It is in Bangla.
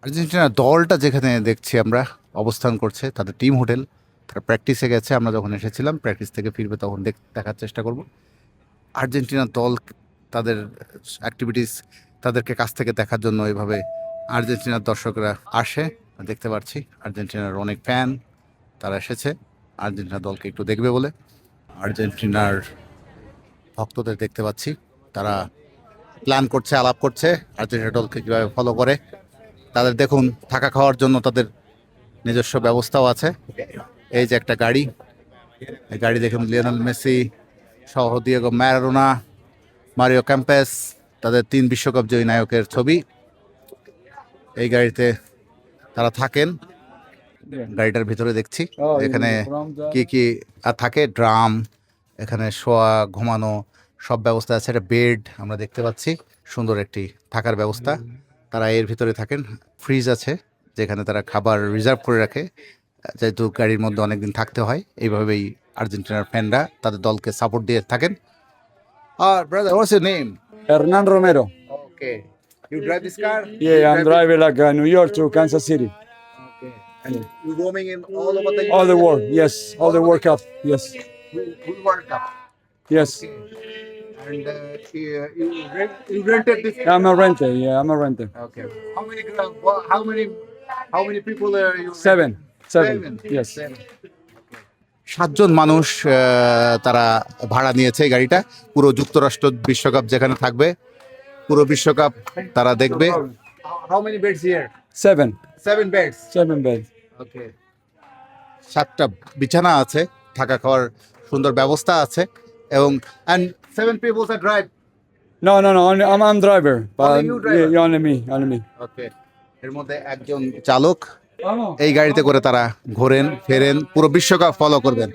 আর্জেন্টিনার দলটা যেখানে দেখছি আমরা অবস্থান করছে তাদের টিম হোটেল, তারা প্র্যাকটিসে গেছে। আমরা যখন এসেছিলাম প্র্যাকটিস থেকে ফিরবে তখন দেখার চেষ্টা করব। আর্জেন্টিনার দল, তাদের অ্যাক্টিভিটিস, তাদেরকে কাছ থেকে দেখার জন্য এভাবে আর্জেন্টিনার দর্শকরা আসে। দেখতে পাচ্ছি আর্জেন্টিনার অনেক ফ্যান, তারা এসেছে আর্জেন্টিনার দলকে একটু দেখবে বলে। আর্জেন্টিনার ভক্তদের দেখতে পাচ্ছি, তারা প্ল্যান করছে, আলাপ করছে আর্জেন্টিনা দলকে কীভাবে ফলো করে। তাদের দেখুন থাকা খাওয়ার জন্য তাদের নিজস্ব ব্যবস্থাও আছে। এই যে একটা গাড়ি, এই গাড়ি দেখুন লিওনেল মেসি সহ দিয়েগো ম্যারাডোনা, মারিও ক্যাম্পেস, তাদের 3 বিশ্বকাপ জয়ী নায়কের ছবি। এই গাড়িতে তারা থাকেন। গাড়িটার ভিতরে দেখছি এখানে কি কি থাকে, ড্রাম, এখানে শোয়া ঘুমানো সব ব্যবস্থা আছে। একটা বেড আমরা দেখতে পাচ্ছি, সুন্দর একটি থাকার ব্যবস্থা। তারা এর ভিতরে থাকেন। ফ্রিজ আছে যেখানে তারা খাবার রিজার্ভ করে রাখে, যেহেতু গাড়ির মধ্যে অনেকদিন থাকতে হয়। এইভাবেই আর্জেন্টিনার ফ্যানরা তাদের দলকে সাপোর্ট দিয়ে থাকেন। আর brother, what's your name? Hernan Romero. Okay, you drive this car? Yeah, I'm driving like New York to Kansas City. Okay. And you roaming in all over the All the world, yes. All the World Cup, yes. Full World Cup. Yes. And you rented this car? I'm a renter, yeah, I'm a renter. Okay. How many people are you? Seven. Yes. 7 জন মানুষ তারা ভাড়া নিয়েছে এই গাড়িটা। পুরো যুক্তরাষ্ট্র বিশ্বকাপ যেখানে থাকবে, পুরো বিশ্বকাপ তারা দেখবে। How many beds here? Seven. 7 beds. 7 beds. ওকে, 7টা বিছানা আছে, থাকা খাওয়ার সুন্দর ব্যবস্থা আছে। এবং and 7 people that drive. No, only, I'm driver. But Only you driver? Yeah, only me. ওকে, এর মধ্যে একজন চালক। এই গাড়িতে করে তারা ঘোরেন ফেরেন, পুরো বিশ্বকাপ ফলো করবেন।